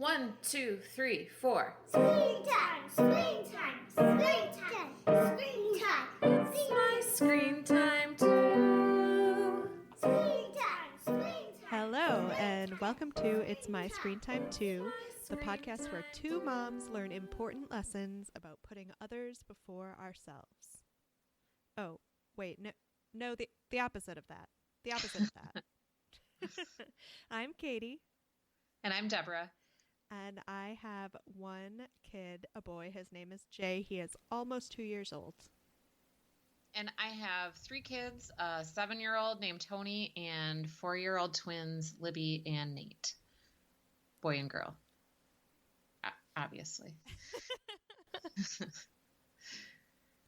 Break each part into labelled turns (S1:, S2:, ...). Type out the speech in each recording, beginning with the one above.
S1: 1, 2, 3, 4.
S2: Screen time, screen time, screen time, screen time.
S1: It's my screen time too.
S2: Screen time, screen time.
S3: Hello, and welcome to It's My Screen Time Too, the podcast where two moms learn important lessons about putting others before ourselves. Oh, wait, no, the opposite of that. The opposite of that. I'm Katie.
S4: And I'm Deborah.
S3: And I have one kid, a boy. His name is Jay. He is almost 2 years old.
S4: And I have three kids, a 7-year-old named Tony and 4-year-old twins, Libby and Nate. Boy and girl. Obviously.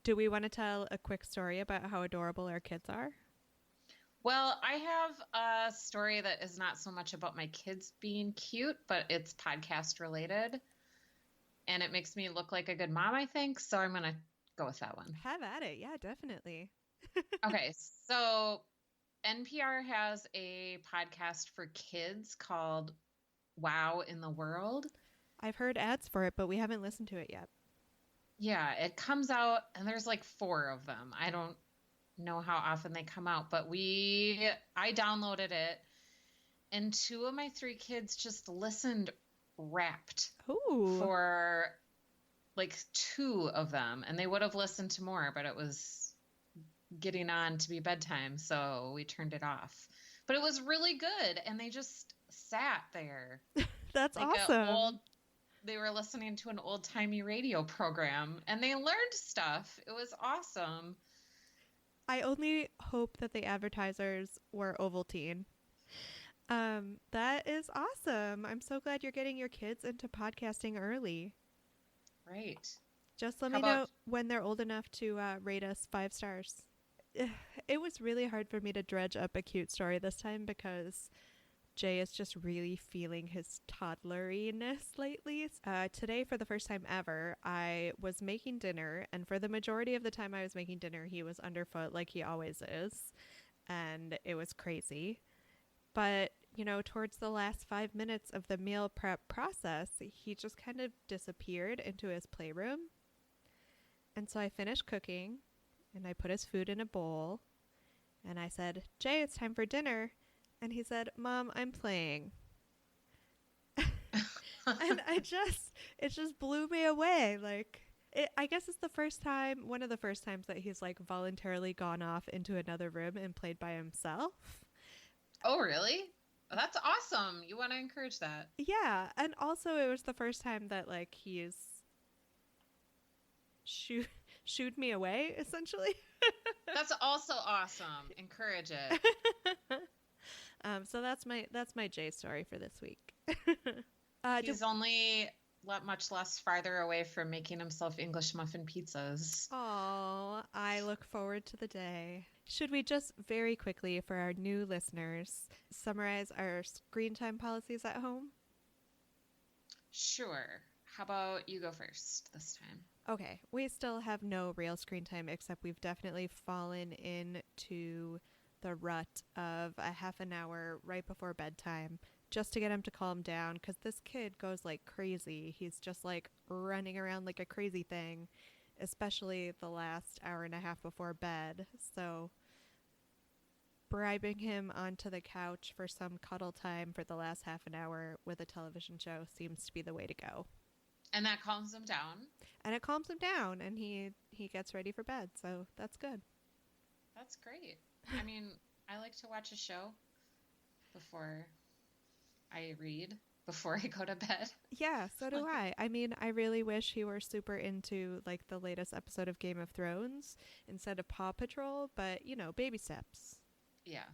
S3: Do we want to tell a quick story about how adorable our kids are?
S4: Well, I have a story that is not so much about my kids being cute, but it's podcast related. And it makes me look like a good mom, I think. So I'm going to go with that one.
S3: Have at it. Yeah, definitely.
S4: Okay. So NPR has a podcast for kids called Wow in the World.
S3: I've heard ads for it, but we haven't listened to it yet.
S4: Yeah, it comes out and there's like 4 of them. I don't know how often they come out, but I downloaded it and 2 of my 3 kids just listened rapt.
S3: Ooh.
S4: For like 2 of them, and they would have listened to more, but it was getting on to be bedtime, so we turned it off. But it was really good, and they just sat there.
S3: That's
S4: like
S3: awesome.
S4: They were listening to an old-timey radio program, and they learned stuff. It was awesome.
S3: I only hope that the advertisers were Ovaltine. That is awesome. I'm so glad you're getting your kids into podcasting early.
S4: Right.
S3: Just let me know when they're old enough to rate us 5 stars. It was really hard for me to dredge up a cute story this time because Jay is just really feeling his toddleriness lately. Today, for the first time ever, I was making dinner, and for the majority of the time I was making dinner, he was underfoot like he always is, and it was crazy. But, towards the last 5 minutes of the meal prep process, he just kind of disappeared into his playroom. And so I finished cooking, and I put his food in a bowl, and I said, "Jay, it's time for dinner." And he said, "Mom, I'm playing." And it just blew me away. I guess it's one of the first times that he's voluntarily gone off into another room and played by himself.
S4: Oh, really? That's awesome. You want to encourage that.
S3: Yeah. And also it was the first time that he's shooed me away, essentially.
S4: That's also awesome. Encourage it.
S3: So that's my Jay story for this week.
S4: He's only much less farther away from making himself English muffin pizzas.
S3: Oh, I look forward to the day. Should we just very quickly, for our new listeners, summarize our screen time policies at home?
S4: Sure. How about you go first this time?
S3: Okay. We still have no real screen time, except we've definitely fallen into the rut of a half an hour right before bedtime just to get him to calm down, because this kid goes like crazy. He's just running around like a crazy thing, especially the last hour and a half before bed. So bribing him onto the couch for some cuddle time for the last half an hour with a television show seems to be the way to go.
S4: And that calms him down?
S3: And it calms him down, and he gets ready for bed, so that's good.
S4: That's great. I mean, I like to watch a show before I read, before I go to bed.
S3: Yeah, so do I. I mean, I really wish he were super into the latest episode of Game of Thrones instead of Paw Patrol, but baby steps.
S4: Yeah.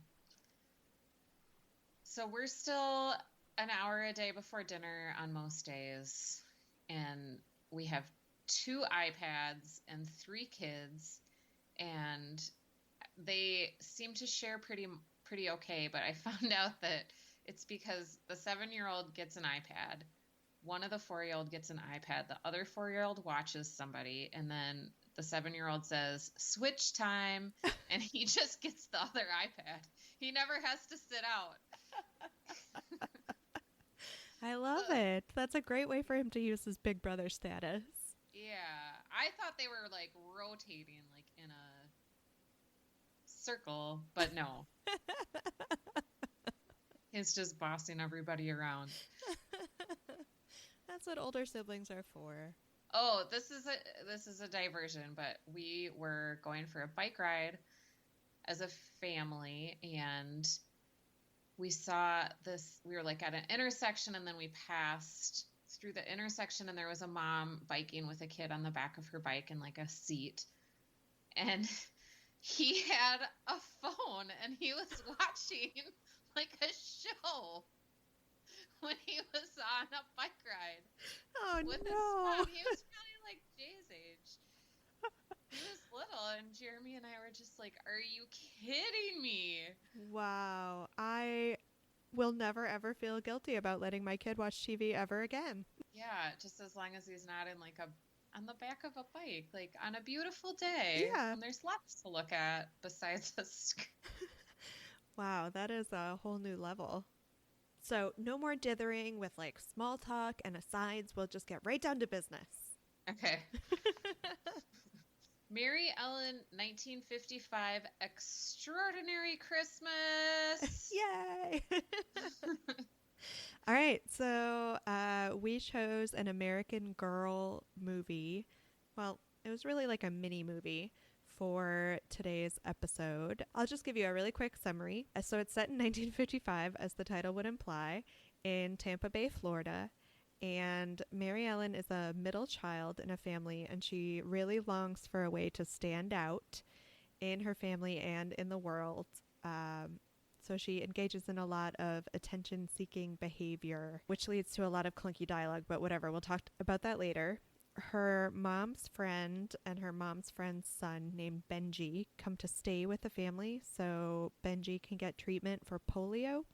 S4: So we're still an hour a day before dinner on most days, and we have 2 iPads and 3 kids, and they seem to share pretty okay, but I found out that it's because the 7-year-old gets an iPad, one of the 4-year-old gets an iPad, the other 4-year-old watches somebody, and then the 7-year-old says, "Switch time," and he just gets the other iPad. He never has to sit out.
S3: I love
S4: Ugh.
S3: it. That's a great way for him to use his big brother status.
S4: Yeah, I thought they were like rotating like in a circle, but no, he's just bossing everybody around.
S3: That's what older siblings are for.
S4: Oh, this is a diversion, but we were going for a bike ride as a family, and we saw this. We were like at an intersection, and then we passed through the intersection, and there was a mom biking with a kid on the back of her bike in like a seat, and he had a phone, and he was watching like a show when he was on a bike ride
S3: Oh
S4: with his
S3: no.
S4: mom. He was probably like Jay's age. He was little, and Jeremy and I were just like, "Are you kidding me?"
S3: Wow. I will never ever feel guilty about letting my kid watch TV ever again.
S4: Yeah, just as long as he's not in like a on the back of a bike, like on a beautiful day
S3: Yeah.
S4: when there's lots to look at besides a screen.
S3: Wow, that is a whole new level. So, no more dithering with like small talk and asides. We'll just get right down to business.
S4: Okay. Mary Ellen, 1955, Extraordinary Christmas.
S3: Yay! All right, so we chose an American Girl movie. Well, it was really like a mini movie for today's episode. I'll just give you a really quick summary. So it's set in 1955, as the title would imply, in Tampa Bay, Florida. And Mary Ellen is a middle child in a family, and she really longs for a way to stand out in her family and in the world. So she engages in a lot of attention-seeking behavior, which leads to a lot of clunky dialogue, but whatever, we'll talk about that later. Her mom's friend and her mom's friend's son, named Benji, come to stay with the family so Benji can get treatment for polio.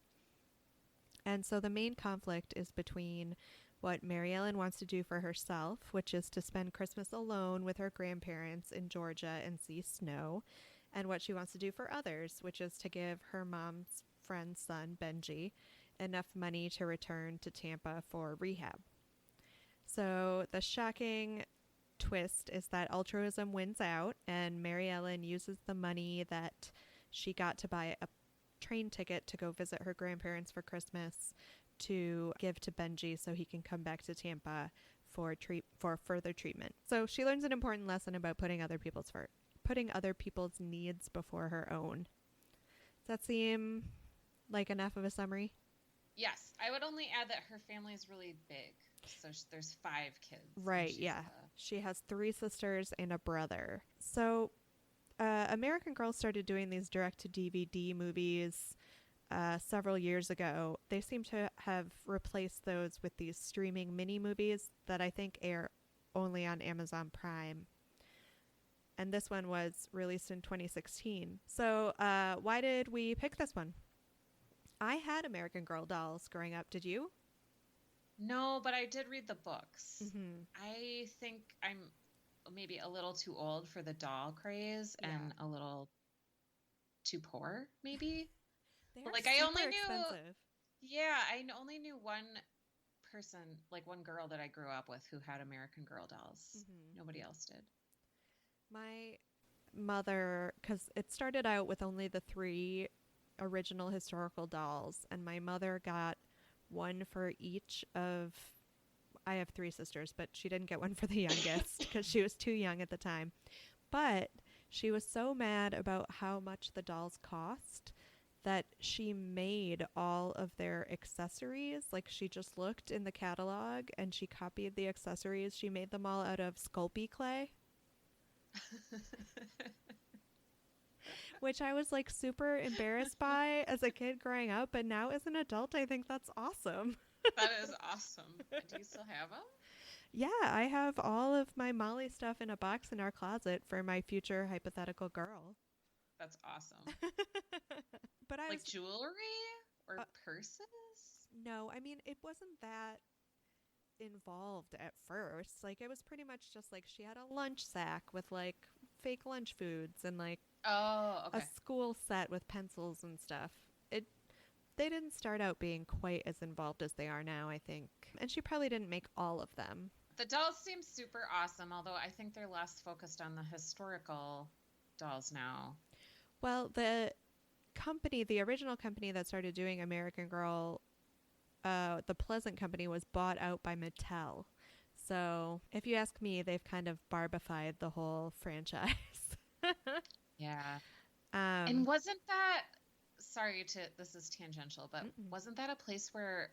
S3: And so the main conflict is between what Maryellen wants to do for herself, which is to spend Christmas alone with her grandparents in Georgia and see snow, and what she wants to do for others, which is to give her mom's friend's son, Benji, enough money to return to Tampa for rehab. So the shocking twist is that altruism wins out, and Maryellen uses the money that she got to buy a train ticket to go visit her grandparents for Christmas to give to Benji so he can come back to Tampa for further treatment. So she learns an important lesson about putting other people's needs before her own. Does that seem like enough of a summary?
S4: Yes, I would only add that her family is really big. So there's 5 kids.
S3: Right, yeah. She has 3 sisters and a brother. So American Girl started doing these direct-to-DVD movies several years ago. They seem to have replaced those with these streaming mini movies that I think air only on Amazon Prime. And this one was released in 2016. So why did we pick this one? I had American Girl dolls growing up. Did you?
S4: No, but I did read the books.
S3: Mm-hmm.
S4: I think I'm maybe a little too old for the doll craze and a little too poor, maybe.
S3: They're
S4: Like
S3: super
S4: I only knew,
S3: expensive.
S4: yeah, only knew one person, like one girl that I grew up with who had American Girl dolls.
S3: Mm-hmm.
S4: Nobody else did.
S3: My mother, because it started out with only the 3 original historical dolls, and my mother got one for each of, I have 3 sisters, but she didn't get one for the youngest because she was too young at the time. But she was so mad about how much the dolls cost that she made all of their accessories. Like, she just looked in the catalog and she copied the accessories. She made them all out of Sculpey clay, which I was like super embarrassed by as a kid growing up, but now as an adult I think that's awesome.
S4: That is awesome. Do you still have them?
S3: Yeah, I have all of my Molly stuff in a box in our closet for my future hypothetical girl.
S4: That's awesome.
S3: But I
S4: Like
S3: was,
S4: jewelry or
S3: Uh,
S4: purses?
S3: no, I mean, it wasn't that involved at first. Like, it was pretty much just like she had a lunch sack with like fake lunch foods and like
S4: Oh, okay.
S3: a school set with pencils and stuff. They didn't start out being quite as involved as they are now, I think. And she probably didn't make all of them.
S4: The dolls seem super awesome, although I think they're less focused on the historical dolls now.
S3: Well, the original company that started doing American Girl, the Pleasant Company, was bought out by Mattel. So if you ask me, they've kind of barbified the whole franchise.
S4: Yeah.
S3: um,
S4: And wasn't that, sorry to, this is tangential, but
S3: Mm-mm.
S4: wasn't that a place where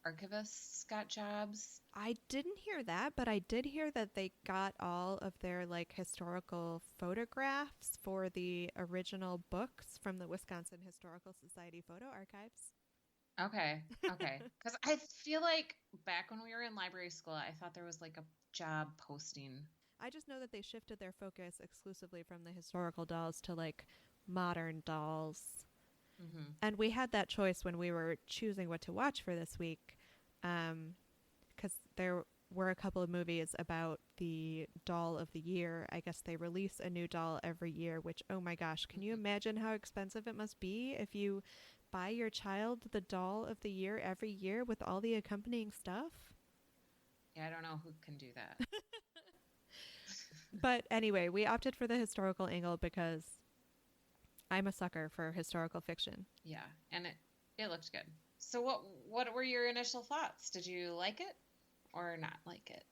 S4: archivists got jobs?
S3: I didn't hear that, but I did hear that they got all of their like historical photographs for the original books from the Wisconsin Historical Society photo archives.
S4: Okay. Okay. Because I feel like back when we were in library school, I thought there was like a job posting.
S3: I just know that they shifted their focus exclusively from the historical dolls to like modern dolls.
S4: Hmm.
S3: And we had that choice when we were choosing what to watch for this week, because there were a couple of movies about the doll of the year. I guess they release a new doll every year, which, oh my gosh, can you imagine how expensive it must be if you buy your child the doll of the year every year with all the accompanying stuff?
S4: Yeah, I don't know who can do that.
S3: But anyway, we opted for the historical angle because I'm a sucker for historical fiction.
S4: Yeah, and it looked good. So what were your initial thoughts? Did you like it or not like it?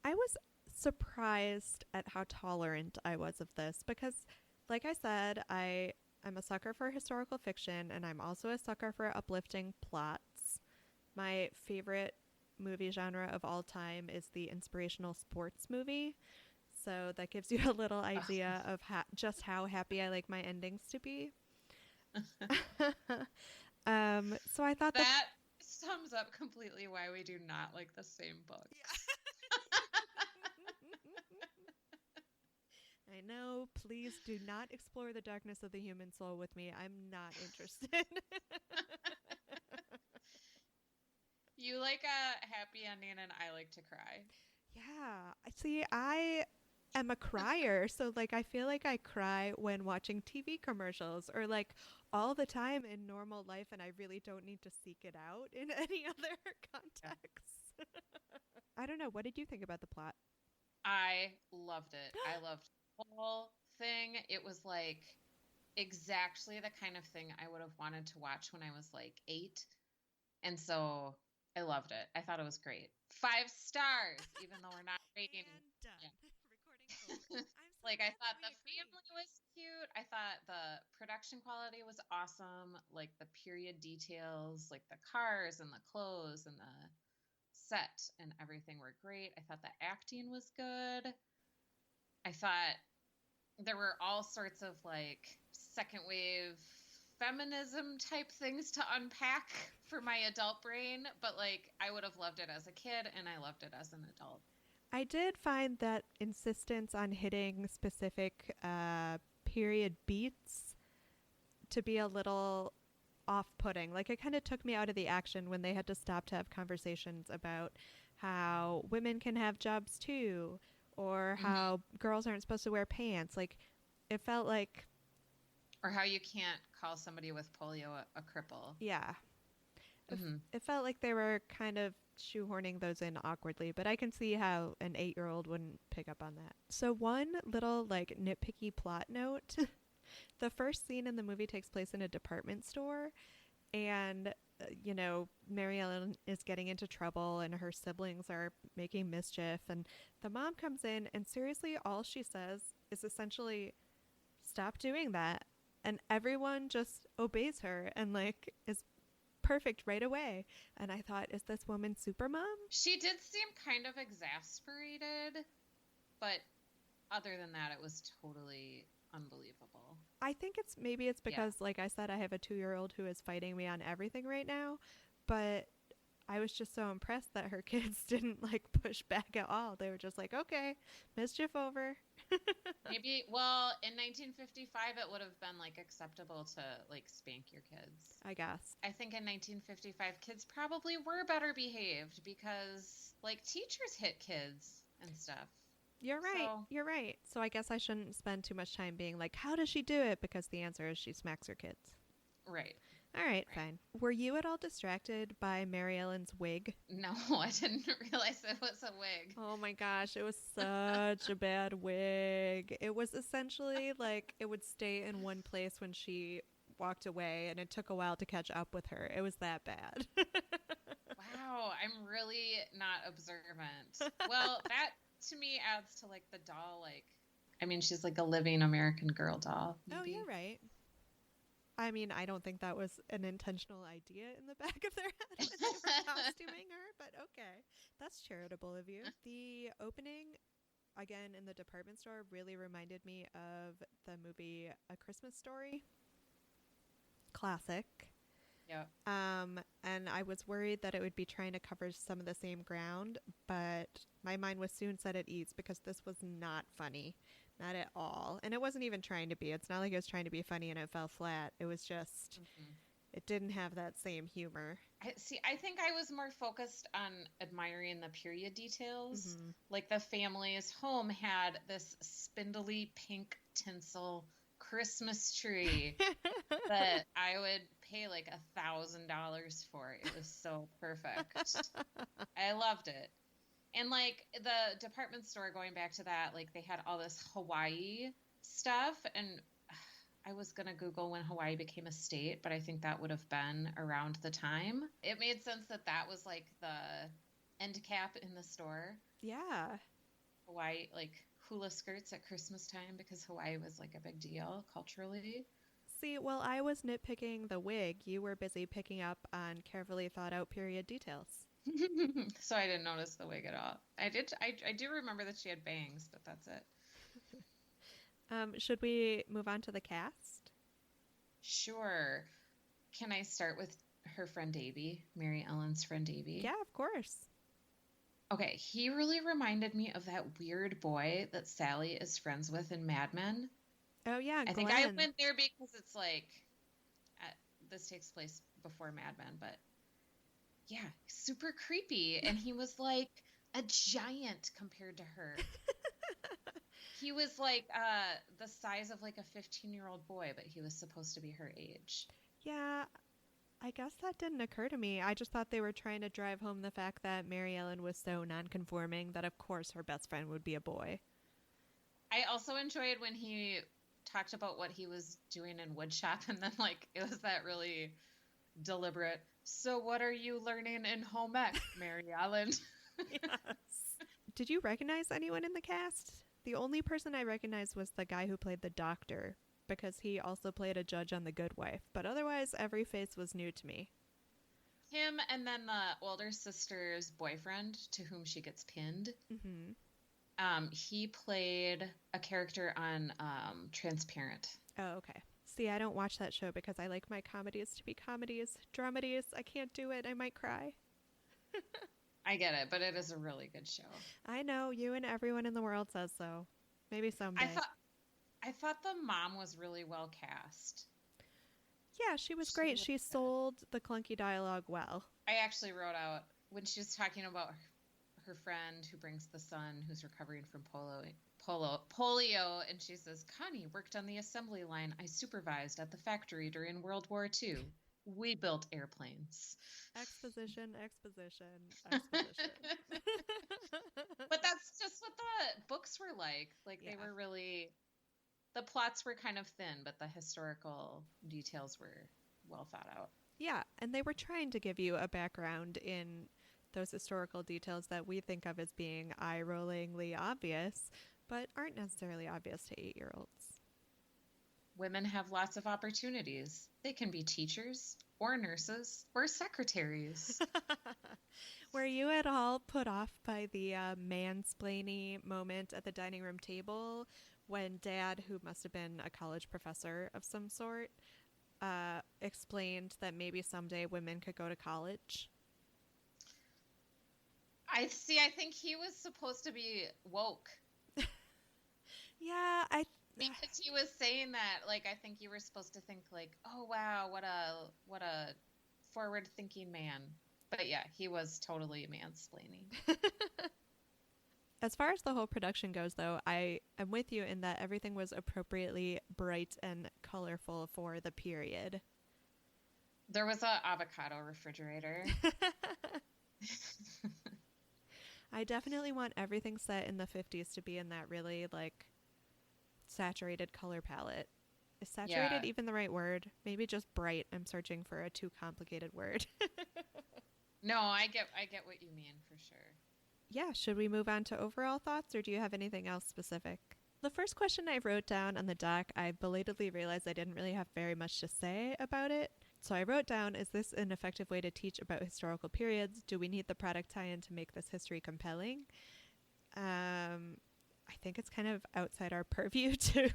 S3: I was surprised at how tolerant I was of this because, like I said, I'm a sucker for historical fiction and I'm also a sucker for uplifting plots. My favorite movie genre of all time is the inspirational sports movie. So that gives you a little idea of just how happy I like my endings to be. So I thought
S4: That sums up completely why we do not like the same book.
S3: I know. Please do not explore the darkness of the human soul with me. I'm not interested.
S4: You like a happy ending and I like to cry.
S3: Yeah. See, I am a crier. So, like, I feel like I cry when watching TV commercials or, like, all the time in normal life, and I really don't need to seek it out in any other context. I don't know. What did you think about the plot?
S4: I loved it. I loved the whole thing. It was like exactly the kind of thing I would have wanted to watch when I was like 8. And so I loved it. I thought it was great. 5 stars, even though we're not rating.
S3: And done.
S4: Yeah.
S3: Recording over. I'm so
S4: Like I
S3: glad that
S4: thought
S3: we
S4: the
S3: agreed.
S4: family was cute. I thought the production quality was awesome. Like the period details, like the cars and the clothes and the set and everything were great. I thought the acting was good. I thought there were all sorts of like second wave feminism type things to unpack for my adult brain, but like I would have loved it as a kid and I loved it as an adult.
S3: I did find that insistence on hitting specific period beats to be a little off-putting. Like, it kind of took me out of the action when they had to stop to have conversations about how women can have jobs too, or how girls aren't supposed to wear pants. Like, it felt like,
S4: Or how you can't call somebody with polio a cripple.
S3: yeah,
S4: Mm-hmm.
S3: it felt like they were kind of shoehorning those in awkwardly, but I can see how an 8-year-old wouldn't pick up on that. So one little like nitpicky plot note. The first scene in the movie takes place in a department store, and Maryellen is getting into trouble and her siblings are making mischief, and the mom comes in and seriously all she says is essentially stop doing that, and everyone just obeys her and like is perfect right away. And I thought, is this woman super mom?
S4: She did seem kind of exasperated, but other than that, it was totally unbelievable.
S3: I think it's because, like I said, I have a 2-year-old who is fighting me on everything right now, but I was just so impressed that her kids didn't like push back at all. They were just like, okay, mischief over.
S4: Maybe, well, in 1955, it would have been like acceptable to like spank your kids.
S3: I guess.
S4: I think in 1955, kids probably were better behaved because like teachers hit kids and stuff.
S3: You're right.
S4: So-
S3: You're right. So I guess I shouldn't spend too much time being like, how does she do it? Because the answer is she smacks her kids.
S4: Right.
S3: All right,
S4: Right.
S3: fine. Were you at all distracted by Maryellen's wig?
S4: No, I didn't realize it was a wig.
S3: Oh my gosh, it was such a bad wig. It was essentially like it would stay in one place when she walked away, and it took a while to catch up with her. It was that bad.
S4: Wow, I'm really not observant. Well, that to me adds to like the doll, like, I mean, she's like a living American Girl doll,
S3: Oh,
S4: maybe.
S3: you're right. I mean, I don't think that was an intentional idea in the back of their head when they were costuming her, but okay. That's charitable of you. The opening, again, in the department store really reminded me of the movie A Christmas Story. Classic.
S4: Yep.
S3: And I was worried that it would be trying to cover some of the same ground, but my mind was soon set at ease because this was not funny. Not at all. And it wasn't even trying to be. It's not like it was trying to be funny and it fell flat. It was just,
S4: Mhm.
S3: it didn't have that same humor.
S4: I think I was more focused on admiring the period details.
S3: Mm-hmm.
S4: Like the family's home had this spindly pink tinsel Christmas tree that I would pay like $1,000 for. It was so perfect. I loved it. And like the department store, going back to that, like they had all this Hawaii stuff, and I was gonna Google when Hawaii became a state, but I think that would have been around the time. It made sense that that was like the end cap in the store.
S3: Yeah.
S4: Hawaii, like hula skirts at Christmas time, because Hawaii was like a big deal culturally.
S3: See, while I was nitpicking the wig, you were busy picking up on carefully thought out period details.
S4: So I didn't notice the wig at all. I do remember that she had bangs, but that's it.
S3: Should we move on to the cast?
S4: Sure. Can I start with her friend Davy, Mary Ellen's friend Davy?
S3: Yeah, of course.
S4: Okay, he really reminded me of that weird boy that Sally is friends with in Mad Men.
S3: Oh, yeah,
S4: I
S3: Glenn.
S4: think I went there because it's like this takes place before Mad Men, but yeah, super creepy. And he was like a giant compared to her. He was like the size of like a 15-year-old boy, but he was supposed to be her age.
S3: Yeah, I guess that didn't occur to me. I just thought they were trying to drive home the fact that Maryellen was so nonconforming that, of course, her best friend would be a boy.
S4: I also enjoyed when he talked about what he was doing in woodshop, and then like it was that really deliberate. So what are you learning in home ec, Maryellen?
S3: Yes. Did you recognize anyone in the cast? The only person I recognized was the guy who played the doctor, because he also played a judge on The Good Wife. But otherwise, every face was new to me.
S4: Him, and then the older sister's boyfriend, to whom she gets pinned.
S3: Mm-hmm.
S4: He played a character on Transparent.
S3: Oh, okay. See, I don't watch that show because I like my comedies to be comedies. Dramedies, I can't do it. I might cry.
S4: I get it, but it is a really good show.
S3: I know, you and everyone in the world says so. Maybe someday.
S4: I thought the mom was really well cast.
S3: Yeah, she was great. She sold the clunky dialogue well.
S4: I actually wrote out when she was talking about her friend who brings the son who's recovering from polio, and she says, Connie worked on the assembly line I supervised at the factory during World War II. We built airplanes.
S3: Exposition, exposition, exposition.
S4: But that's just what the books were like. Like,
S3: Yeah.
S4: they were really, the plots were kind of thin, but the historical details were well thought out.
S3: Yeah, and they were trying to give you a background in those historical details that we think of as being eye-rollingly obvious, but aren't necessarily obvious to 8-year-olds.
S4: Women have lots of opportunities. They can be teachers or nurses or secretaries.
S3: Were you at all put off by the mansplaining moment at the dining room table when Dad, who must have been a college professor of some sort, explained that maybe someday women could go to college?
S4: I think he was supposed to be woke.
S3: Yeah,
S4: Because he was saying that, like, I think you were supposed to think, like, oh, wow, what a forward-thinking man. But yeah, he was totally mansplaining.
S3: As far as the whole production goes, though, I am with you in that everything was appropriately bright and colorful for the period.
S4: There was a avocado refrigerator.
S3: I definitely want everything set in the 50s to be in that really like saturated color palette. Is saturated
S4: Yeah.
S3: even the right word? Maybe just bright. I'm searching for a too complicated word.
S4: No, I get what you mean for sure.
S3: Yeah, should we move on to overall thoughts or do you have anything else specific? The first question I wrote down on the doc, I belatedly realized I didn't really have very much to say about it. So I wrote down, is this an effective way to teach about historical periods? Do we need the product tie-in to make this history compelling? I think it's kind of outside our purview to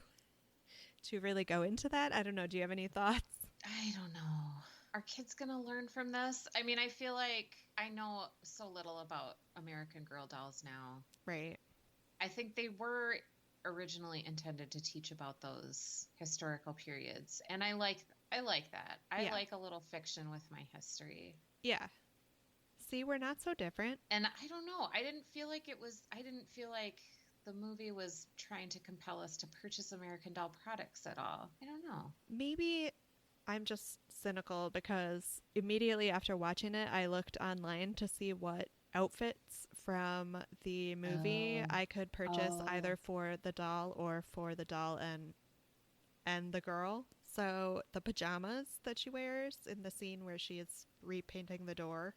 S3: really go into that. I don't know. Do you have any thoughts?
S4: I don't know. Are kids going to learn from this? I mean, I feel like I know so little about American Girl dolls now.
S3: Right.
S4: I think they were originally intended to teach about those historical periods, and I like that. I
S3: Yeah.
S4: like a little fiction with my history.
S3: Yeah. See, we're not so different.
S4: And I don't know. I didn't feel like the movie was trying to compel us to purchase American Doll products at all. I don't know.
S3: Maybe I'm just cynical because immediately after watching it, I looked online to see what outfits from the movie
S4: Oh.
S3: I could purchase
S4: Oh.
S3: either for the doll or for the doll and the girl. So the pajamas that she wears in the scene where she is repainting the door,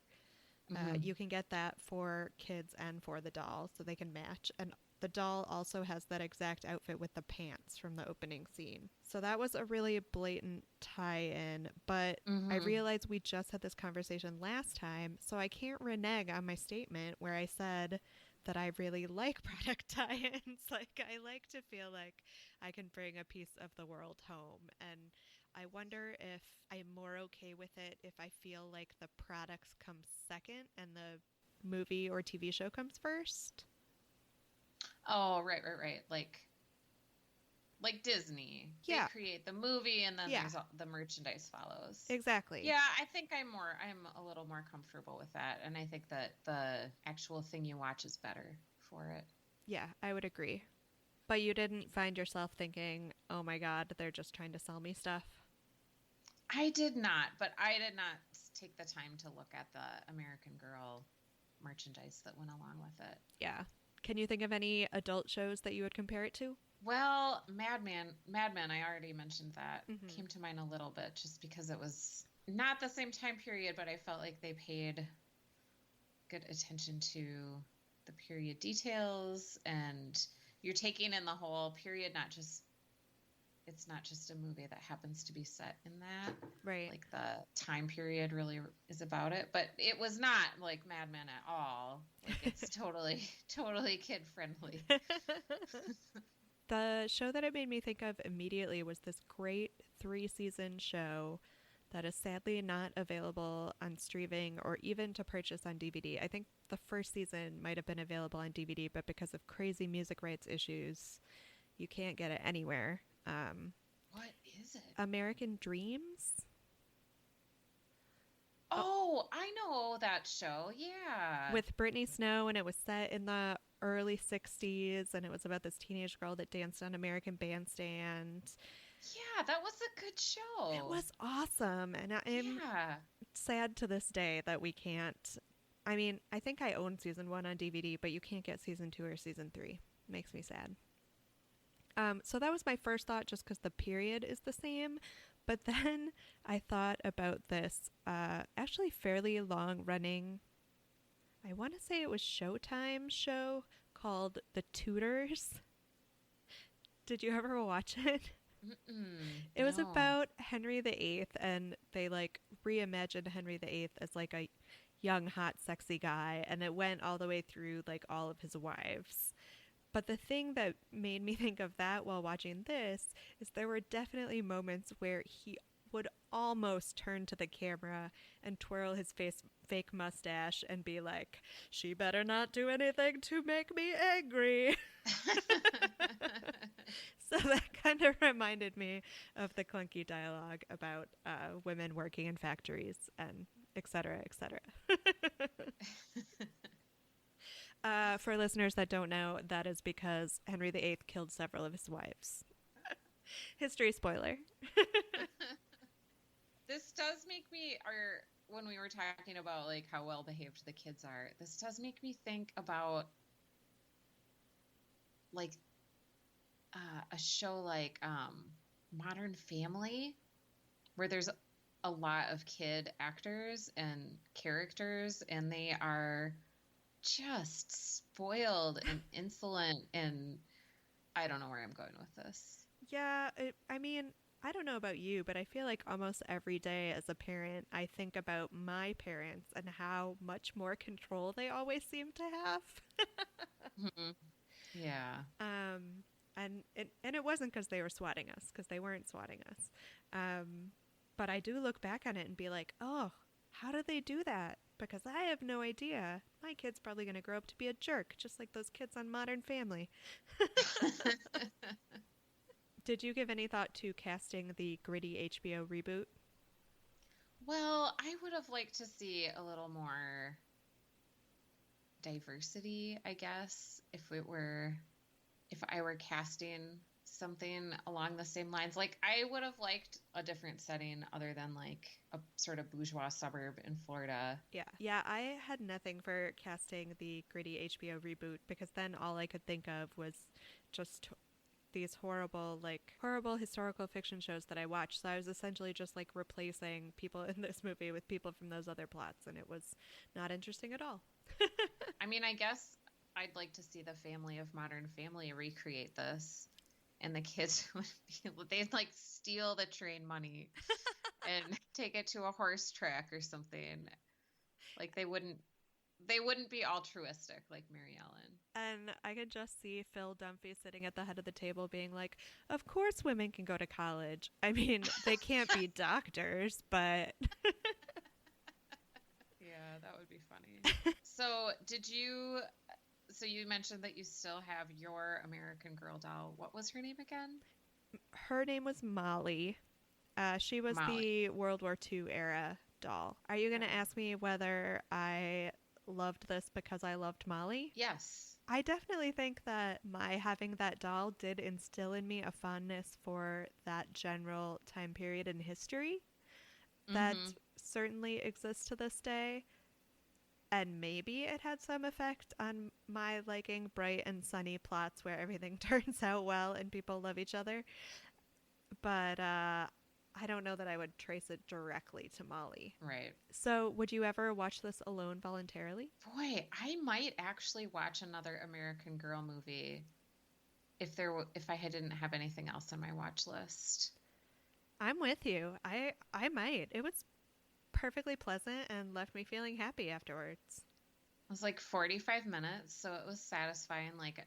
S4: Mhm.
S3: you can get that for kids and for the doll so they can match. And the doll also has that exact outfit with the pants from the opening scene. So that was a really blatant tie in. But I
S4: Mhm.
S3: realized we just had this conversation last time. So I can't renege on my statement where I said that I really like product tie ins. Like, I like to feel like I can bring a piece of the world home. And I wonder if I'm more okay with it if I feel like the products come second and the movie or TV show comes first.
S4: Oh, right. Like Disney.
S3: Yeah.
S4: They create the movie and then
S3: Yeah.
S4: the merchandise follows.
S3: Exactly.
S4: Yeah, I think I'm a little more comfortable with that, and I think that the actual thing you watch is better for it.
S3: Yeah, I would agree. But you didn't find yourself thinking, oh my God, they're just trying to sell me stuff?
S4: I did not, but I did not take the time to look at the American Girl merchandise that went along with it.
S3: Yeah. Can you think of any adult shows that you would compare it to?
S4: Well, Mad Men, I already mentioned that,
S3: Mhm.
S4: came to mind a little bit just because it was not the same time period, but I felt like they paid good attention to the period details, and you're taking in the whole period, it's not just a movie that happens to be set in that.
S3: Right.
S4: Like the time period really is about it, but it was not like Mad Men at all. Like it's totally kid friendly.
S3: The show that it made me think of immediately was this great 3-season show that is sadly not available on streaming or even to purchase on DVD. I think the first season might have been available on DVD, but because of crazy music rights issues, you can't get it anywhere.
S4: What is it?
S3: American Dreams?
S4: Oh, I know that show. Yeah.
S3: With Brittany Snow, and it was set in the early 60s, and it was about this teenage girl that danced on American Bandstand.
S4: Yeah, that was a good show.
S3: It was awesome, and I'm sad to this day that we can't. I mean, I think I own season 1 on DVD, but you can't get season 2 or season 3. Makes me sad. So that was my first thought, just because the period is the same. But then I thought about this actually fairly long running, I want to say it was Showtime show called The Tudors. Did you ever watch it? It was
S4: No.
S3: about Henry VIII, and they like reimagined Henry VIII as like a young, hot, sexy guy, and it went all the way through like all of his wives. But the thing that made me think of that while watching this is there were definitely moments where he would almost turn to the camera and twirl his fake mustache and be like, "She better not do anything to make me angry." So that kind of reminded me of the clunky dialogue about women working in factories and et cetera, et cetera. For listeners that don't know, that is because Henry VIII killed several of his wives. History spoiler.
S4: This does make me, or when we were talking about like how well behaved the kids are, this does make me think about like a show like Modern Family, where there's a lot of kid actors and characters, and they are just spoiled and insolent, and I don't know where I'm going with this.
S3: Yeah, I mean, I don't know about you, but I feel like almost every day as a parent, I think about my parents and how much more control they always seem to have.
S4: Mhm. Yeah.
S3: And it wasn't because they were swatting us, because they weren't swatting us. But I do look back on it and be like, oh, how did they do that? Because I have no idea. My kid's probably going to grow up to be a jerk, just like those kids on Modern Family. Did you give any thought to casting the gritty HBO reboot?
S4: Well, I would have liked to see a little more diversity, I guess, if I were casting something along the same lines. Like, I would have liked a different setting other than like a sort of bourgeois suburb in Florida.
S3: Yeah. Yeah, I had nothing for casting the gritty HBO reboot because then all I could think of was just these horrible historical fiction shows that I watched. So I was essentially just like replacing people in this movie with people from those other plots, and it was not interesting at all.
S4: I mean, I guess I'd like to see the family of Modern Family recreate this, and the kids would they'd like steal the train money and take it to a horse track or something. Like they wouldn't be altruistic like Maryellen.
S3: And I could just see Phil Dunphy sitting at the head of the table being like, of course women can go to college. I mean, they can't be doctors, but
S4: Yeah, that would be funny. So you mentioned that you still have your American Girl doll. What was her name again?
S3: her name was Molly. She was
S4: Molly.
S3: the World War II era doll. Are you going to ask me whether I loved this because I loved Molly?
S4: Yes.
S3: I definitely think that my having that doll did instill in me a fondness for that general time period in history that
S4: Mm-hmm.
S3: certainly exists to this day. And maybe it had some effect on my liking bright and sunny plots where everything turns out well and people love each other. But I don't know that I would trace it directly to Molly.
S4: Right.
S3: So, would you ever watch this alone voluntarily?
S4: Boy, I might actually watch another American Girl movie if I didn't have anything else on my watch list.
S3: I'm with you. I might. It was perfectly pleasant and left me feeling happy afterwards.
S4: It was like 45 minutes, so it was satisfying like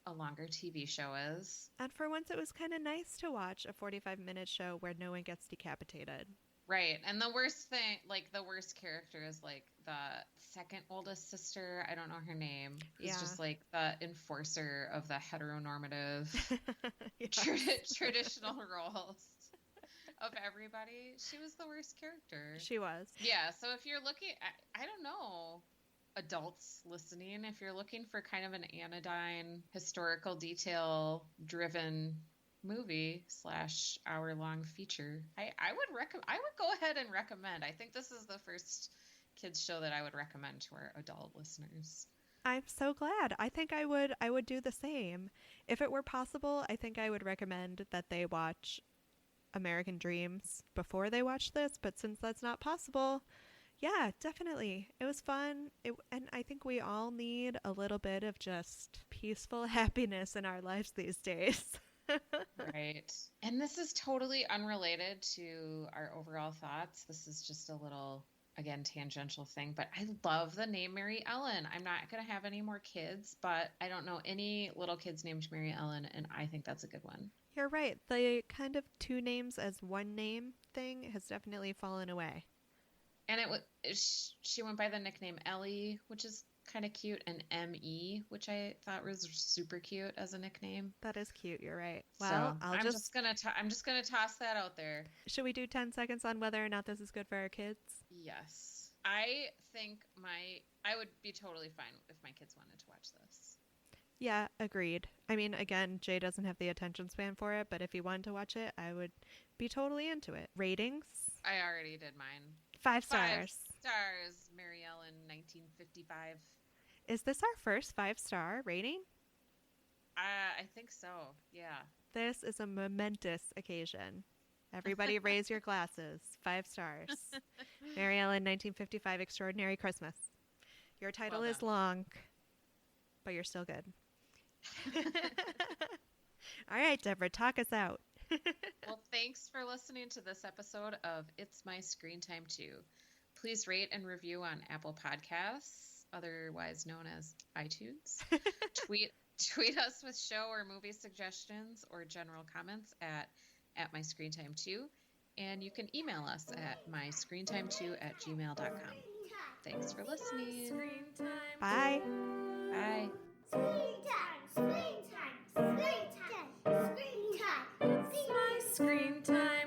S4: a longer TV show is.
S3: And for once, it was kind of nice to watch a 45-minute show where no one gets decapitated.
S4: Right. And the worst thing, like the worst character is like the second oldest sister. I don't know her name. Who's
S3: Yeah.
S4: just like the enforcer of the heteronormative
S3: Yes.
S4: traditional roles of everybody. She was the worst character.
S3: She was.
S4: Yeah. So if you're looking, I don't know, adults listening, if you're looking for kind of an anodyne, historical detail driven movie / hour-long feature, I would go ahead and recommend. I think this is the first kids show that I would recommend to our adult listeners.
S3: I'm so glad. I think I would do the same. If it were possible, I think I would recommend that they watch American Dreams before they watch this, but since that's not possible, yeah, definitely. It was fun. And I think we all need a little bit of just peaceful happiness in our lives these days.
S4: Right. And this is totally unrelated to our overall thoughts. This is just a little, again, tangential thing, but I love the name Mary Ellen. I'm not going to have any more kids, but I don't know any little kids named Mary Ellen, and I think that's a good one.
S3: You're right. The kind of two names as one name thing has definitely fallen away.
S4: And she went by the nickname Ellie, which is kind of cute, and M.E., which I thought was super cute as a nickname.
S3: That is cute. You're right.
S4: So
S3: Well,
S4: I'm just gonna toss that out there.
S3: Should we do 10 seconds on whether or not this is good for our kids?
S4: Yes, I think I would be totally fine if my kids wanted to watch this.
S3: Yeah, agreed. I mean, again, Jay doesn't have the attention span for it, but if he wanted to watch it, I would be totally into it. Ratings?
S4: I already did mine.
S3: 5
S4: 5
S3: stars.
S4: stars, Maryellen, 1955.
S3: Is this our first 5-star rating?
S4: I think so. Yeah.
S3: This is a momentous occasion. Everybody raise your glasses. 5 stars. Maryellen, 1955, Extraordinary Christmas. Your title
S4: Well
S3: is
S4: done.
S3: long, but you're still good. All right, Deborah, talk us out.
S4: Well, thanks for listening to this episode of It's My Screen Time Too. Please rate and review on Apple Podcasts, otherwise known as iTunes. Tweet us with show or movie suggestions or general comments at My Screen Time Too. And you can email us at myscreentime2@gmail.com. Thanks for listening.
S1: Screen time.
S3: Bye.
S4: Bye.
S2: Screen time, screen time, screen time, screen time.
S1: It's my screen time.